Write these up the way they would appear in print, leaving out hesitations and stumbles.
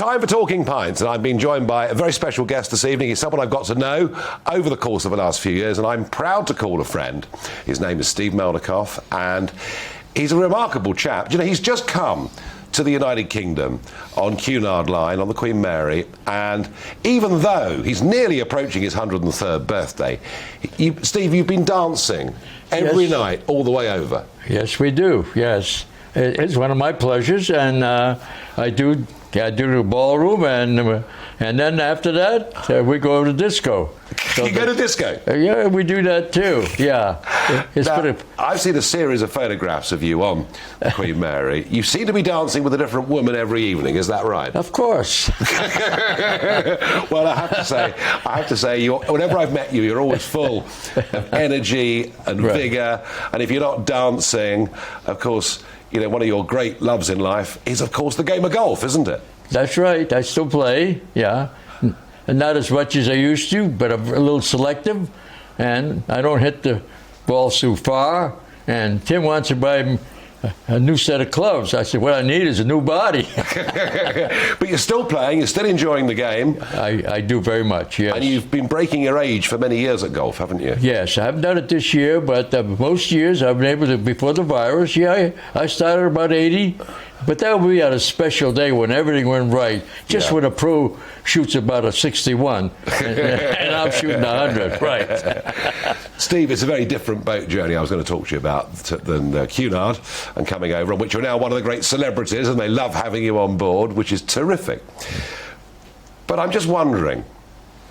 Time for Talking Pints, and I've been joined by a very special guest this evening. He's someone I've got to know over the course of the last few years, and I'm proud to call a friend. His name is Steve Melnikoff, and he's a remarkable chap. You know, he's just come to the United Kingdom on Cunard Line on the Queen Mary, and even though he's nearly approaching his 103rd birthday, Steve, you've been dancing every night all the way over. Yes, we do, yes. It's one of my pleasures, and I do the ballroom, and then after that, we go to disco. So you go to disco? Yeah, we do that too, yeah. Now, I've seen a series of photographs of you on Queen Mary. You seem to be dancing with a different woman every evening, is that right? Of course. Well, I have to say, whenever I've met you, you're always full of energy and vigour, and if you're not dancing, of course, you know, one of your great loves in life is, of course, the game of golf, isn't it? That's right. I still play, yeah. And not as much as I used to, but I'm a little selective. And I don't hit the ball too far. And Tim wants to buy him a new set of clubs. I said, what I need is a new body. But you're still playing, you're still enjoying the game. I do very much, yes. And you've been breaking your age for many years at golf, haven't you? Yes, I haven't done it this year, but most years I've been able to, before the virus, I started about 80. But that would be on a special day when everything went right. Just when a pro shoots about a 61, and I'm shooting 100, right. Steve, it's a very different boat journey I was going to talk to you about than Cunard and coming over, on which you're now one of the great celebrities, and they love having you on board, which is terrific. But I'm just wondering,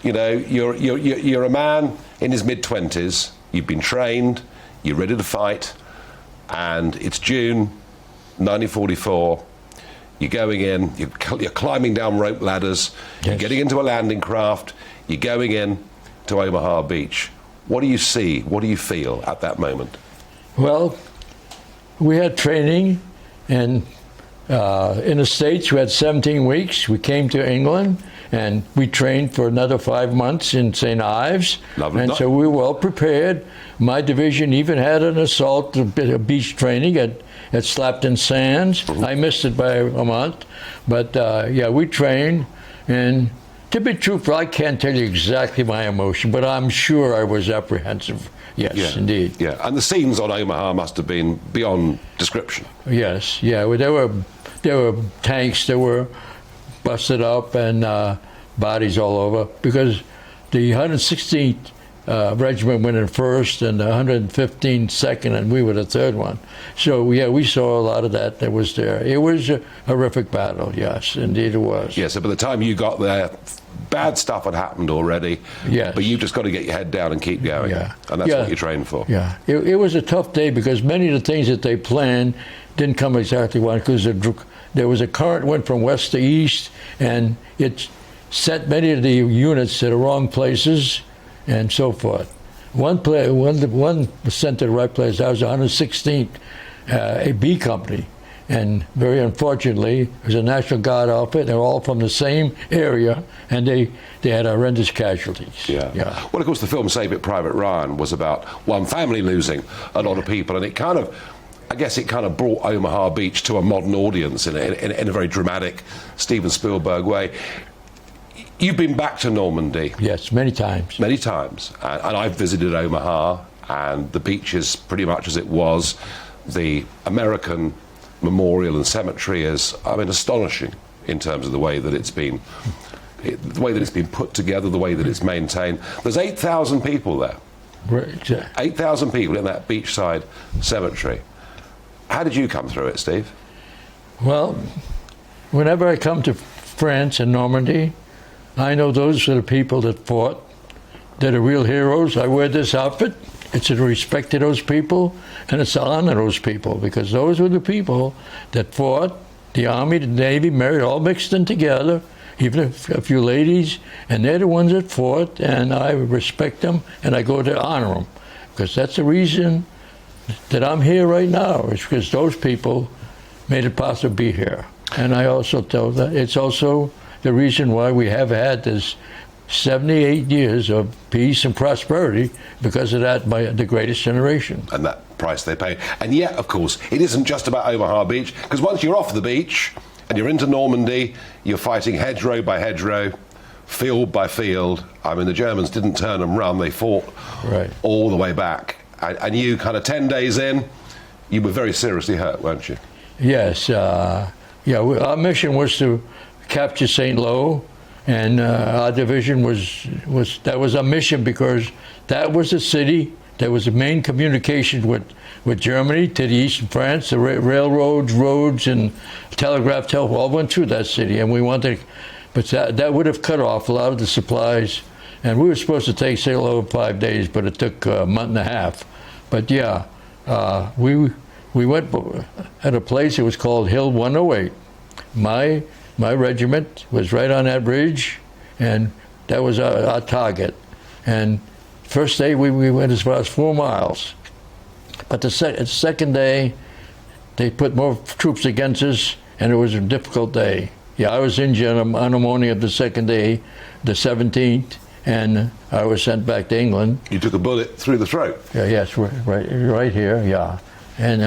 you know, you're a man in his mid-20s, you've been trained, you're ready to fight, and it's June 1944, you're going in, you're climbing down rope ladders, you're getting into a landing craft, you're going in to Omaha Beach. What do you see, what do you feel at that moment? Well, we had training, and in the States we had 17 weeks. We came to England, and we trained for another 5 months in St. Ives. Lovely. And so we were well prepared. My division even had an assault, a bit of beach training at Slapton Sands. I missed it by a month, but we trained. And to be truthful, I can't tell you exactly my emotion, but I'm sure I was apprehensive. Yes, indeed. Yeah, and the scenes on Omaha must have been beyond description. Yes, yeah. Well, there were tanks that were busted up and bodies all over, because the 116th regiment went in first, and the 115th second, and we were the third one. So we saw a lot of that was there. It was a horrific battle. Yes, indeed it was. Yeah. So by the time you got there, bad stuff had happened already. Yes. But you've just got to get your head down and keep going. Yeah. And that's what you're trained for. Yeah. It was a tough day, because many of the things that they planned didn't come exactly right, because there was a current went from west to east, and it sent many of the units to the wrong places, and so forth. One was sent to the right place. That was the 116th, a B company. And very unfortunately, there was a National Guard outfit. They're all from the same area, and they had horrendous casualties. Yeah. Well, of course, the film Save It Private Ryan was about one family losing a lot of people, and it kind of brought Omaha Beach to a modern audience in a very dramatic Steven Spielberg way. You've been back to Normandy. Yes, many times. Many times. And I've visited Omaha, and the beach is pretty much as it was. The American Memorial and Cemetery is, astonishing in terms of the way that it's been put together, the way that it's maintained. There's 8,000 people there. Right. 8,000 people in that beachside cemetery. How did you come through it, Steve? Well, whenever I come to France and Normandy, I know those are the people that fought. They're the real heroes. I wear this outfit. It's in respect to those people, and it's to honor those people, because those were the people that fought. The Army, the Navy, married, all mixed in together, even a few ladies, and they're the ones that fought, and I respect them, and I go to honor them, because that's the reason that I'm here right now, is because those people made it possible to be here. And I also tell that it's also the reason why we have had this 78 years of peace and prosperity, because of that, by the greatest generation. And that price they paid. And yet, of course, it isn't just about Omaha Beach, because once you're off the beach, and you're into Normandy, you're fighting hedgerow by hedgerow, field by field. I mean, the Germans didn't turn and run, they fought all the way back. And you kind of 10 days in, you were very seriously hurt, weren't you? Yes. Our mission was to capture St. Lo, and our division was our mission, because that was the city that was the main communication with Germany to the eastern France. The railroads, roads, and telegraph all went through that city, and we wanted, but that would have cut off a lot of the supplies. And we were supposed to take St. Lo in 5 days, but it took a month and a half. But yeah, we went at a place that was called Hill 108. My regiment was right on that ridge, and that was our target. And first day we went as far as 4 miles. But the second day, they put more troops against us, and it was a difficult day. Yeah, I was injured on the morning of the second day, the 17th, and I was sent back to England. You took a bullet through the throat? Yeah, yes, right here, yeah. And,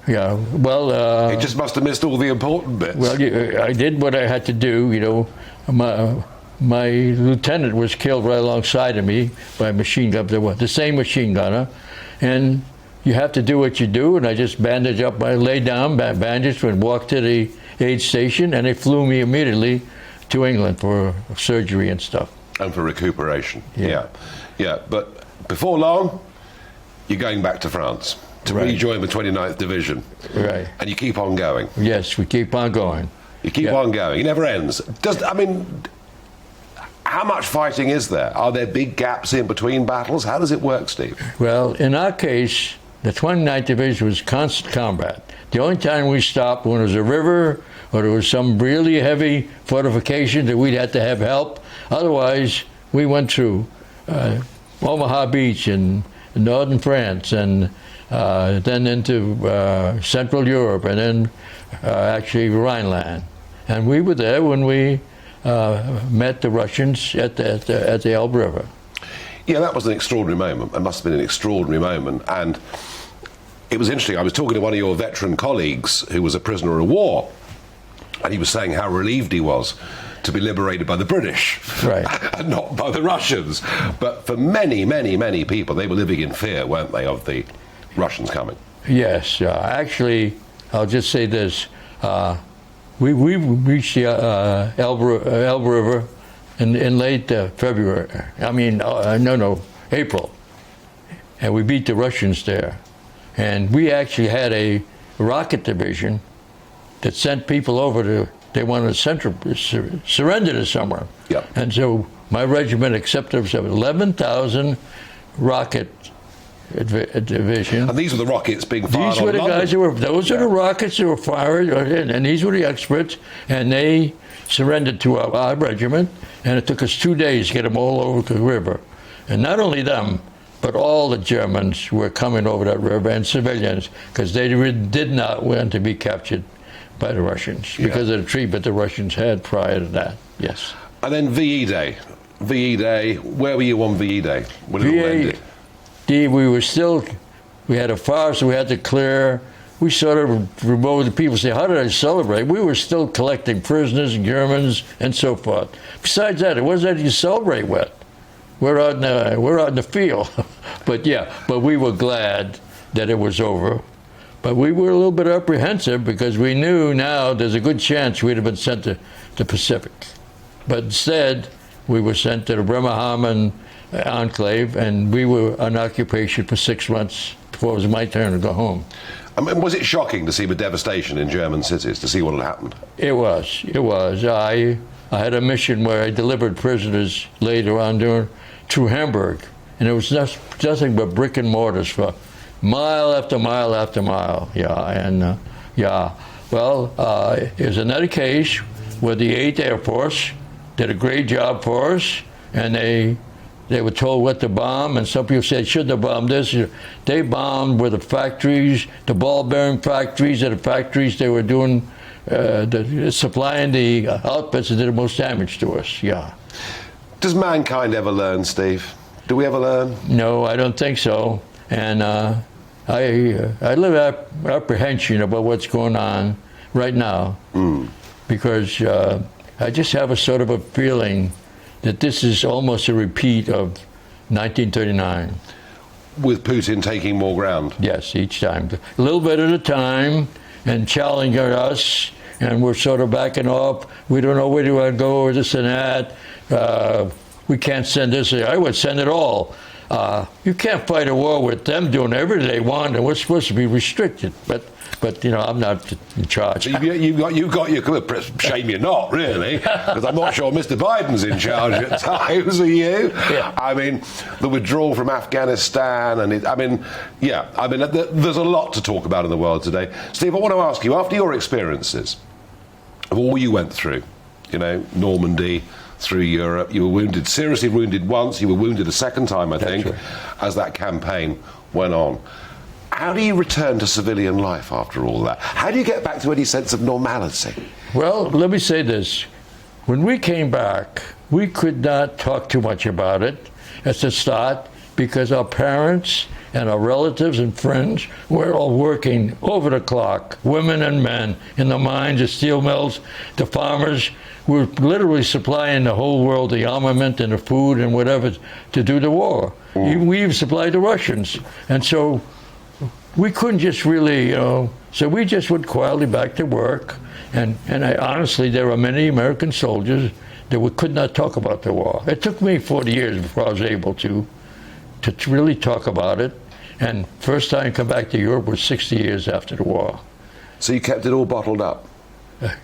well... It just must have missed all the important bits. Well, I did what I had to do, you know. My lieutenant was killed right alongside of me by a machine gun, the same machine gunner. And you have to do what you do, and I just bandaged up, I laid down, bandaged, and walked to the aid station, and they flew me immediately to England for surgery and stuff. And for recuperation, yeah. But before long, you're going back to France to rejoin the 29th Division. Right. And you keep on going. Yes, we keep on going. You keep on going. It never ends. How much fighting is there? Are there big gaps in between battles? How does it work, Steve? Well, in our case, the 29th Division was constant combat. The only time we stopped when there was a river or there was some really heavy fortification that we'd had to have help. Otherwise, we went through Omaha Beach in northern France, and then into Central Europe, and then actually Rhineland. And we were there when we met the Russians at the Elbe River. Yeah, that was an extraordinary moment. It must have been an extraordinary moment. And it was interesting. I was talking to one of your veteran colleagues who was a prisoner of war, and he was saying how relieved he was to be liberated by the British, and not by the Russians. But for many, many, many people, they were living in fear, weren't they, of the Russians coming? Yes. Actually, I'll just say this. We reached the Elbe River in late February. April. And we beat the Russians there. And we actually had a rocket division that sent people over to, they wanted to surrender to somewhere. Yep. And so my regiment accepted 11,000 rocket division. And these were the rockets being fired. These were the guys who were, those are the rockets that were fired, and these were the experts, and they surrendered to our regiment, and it took us 2 days to get them all over the river. And not only them, but all the Germans were coming over that river, and civilians, because they did not want to be captured by the Russians because of the treatment the Russians had prior to that. Yes. And then VE Day. VE Day, where were you on VE Day when it all ended? We had a forest we had to clear. We sort of removed. The people say, how did I celebrate? We were still collecting prisoners and Germans and so forth. Besides that, it wasn't that you celebrate with. We're out in the field. But we were glad that it was over. But we were a little bit apprehensive because we knew now there's a good chance we'd have been sent to the Pacific. But instead, we were sent to the Bremerhaven enclave, and we were on occupation for 6 months before it was my turn to go home. I mean, was it shocking to see the devastation in German cities, to see what had happened? It was. I had a mission where I delivered prisoners later on through Hamburg, and it was nothing but brick and mortars for mile after mile after mile. Well, there's another case where the 8th Air Force did a great job for us, and they were told what to bomb, and some people said, shouldn't have bombed this. They bombed where the factories, the ball bearing factories, and the factories they were doing, supplying the outfits that did the most damage to us, Does mankind ever learn, Steve? Do we ever learn? No, I don't think so. And I live apprehension about what's going on right now, because I just have a sort of a feeling that this is almost a repeat of 1939. With Putin taking more ground. Yes, each time. A little bit at a time, and challenging us, and we're sort of backing off. We don't know where to go, or this and that. We can't send this. I would send it all. You can't fight a war with them doing everything they want, and we're supposed to be restricted. But you know, I'm not in charge. So you've got your shame you're not, really, because I'm not sure Mr. Biden's in charge at times, are you? Yeah. I mean, the withdrawal from Afghanistan, and there's a lot to talk about in the world today. Steve, I want to ask you, after your experiences of all you went through, you know, Normandy, through Europe, you were wounded, seriously wounded once, you were wounded a second time, I think, as that campaign went on. How do you return to civilian life after all that? How do you get back to any sense of normality? Well, let me say this. When we came back, we could not talk too much about it at the start because our parents and our relatives and friends were all working over the clock, women and men, in the mines, the steel mills, the farmers. Were literally supplying the whole world the armament and the food and whatever to do the war. We even supplied the Russians. And so we couldn't just really, so we just went quietly back to work. And honestly, there are many American soldiers that could not talk about the war. It took me 40 years before I was able to really talk about it. And first time I come back to Europe was 60 years after the war. So you kept it all bottled up?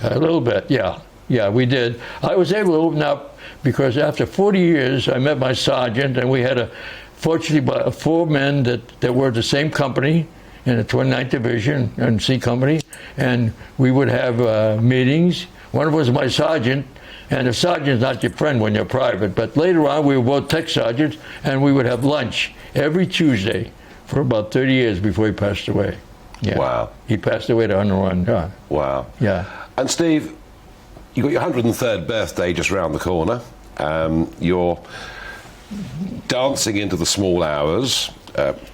A little bit, yeah. Yeah, we did. I was able to open up because after 40 years, I met my sergeant, and we had fortunately 4 men that were the same company in the 29th Division and C Company, and we would have meetings. One was my sergeant, and a sergeant's not your friend when you're private, but later on we were both tech sergeants, and we would have lunch every Tuesday for about 30 years before he passed away. Yeah. Wow. He passed away at 101. Yeah. Wow. Yeah. And Steve, you've got your 103rd birthday just round the corner. You're dancing into the small hours.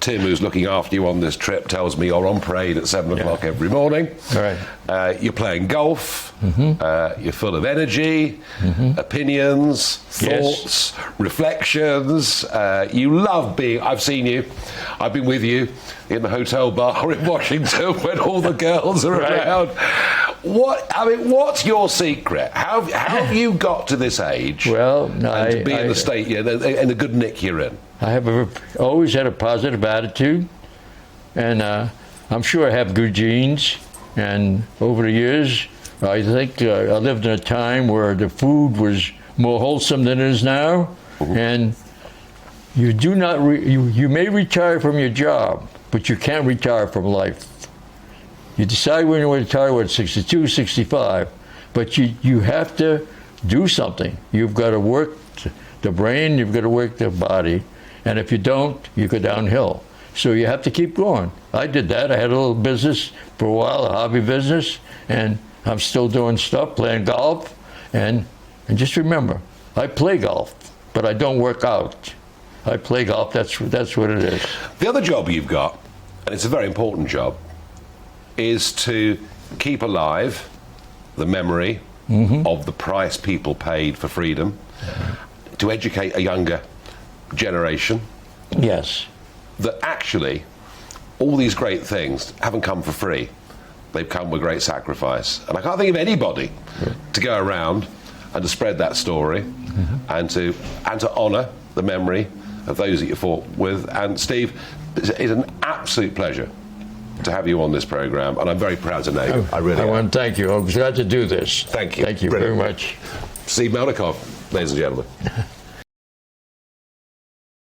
Tim, who's looking after you on this trip, tells me you're on parade at 7 o'clock every morning. All right. You're playing golf. You're full of energy, opinions, thoughts, reflections. You love being... I've seen you. I've been with you in the hotel bar in Washington when all the girls are around. What's your secret? How have you got to this age? Well, and to be in the state, in the good nick you're in? I have always had a positive attitude, and I'm sure I have good genes. And over the years, I think I lived in a time where the food was more wholesome than it is now. And you do not you may retire from your job, but you can't retire from life. You decide when you want to retire at 62, 65, but you have to do something. You've got to work the brain, you've got to work the body, and if you don't, you go downhill. So you have to keep going. I did that. I had a little business for a while, a hobby business, and I'm still doing stuff, playing golf, and just remember, I play golf, but I don't work out. I play golf, that's what it is. The other job you've got, and it's a very important job, is to keep alive the memory of the price people paid for freedom, to educate a younger generation. Yes. That actually, all these great things haven't come for free. They've come with great sacrifice. And I can't think of anybody to go around and to spread that story and to honour the memory of those that you fought with. And Steve, it's an absolute pleasure to have you on this programme, and I'm very proud to know you. I want to thank you. I'm glad to do this. Thank you. Thank you very much. Steve Melnikoff, ladies and gentlemen.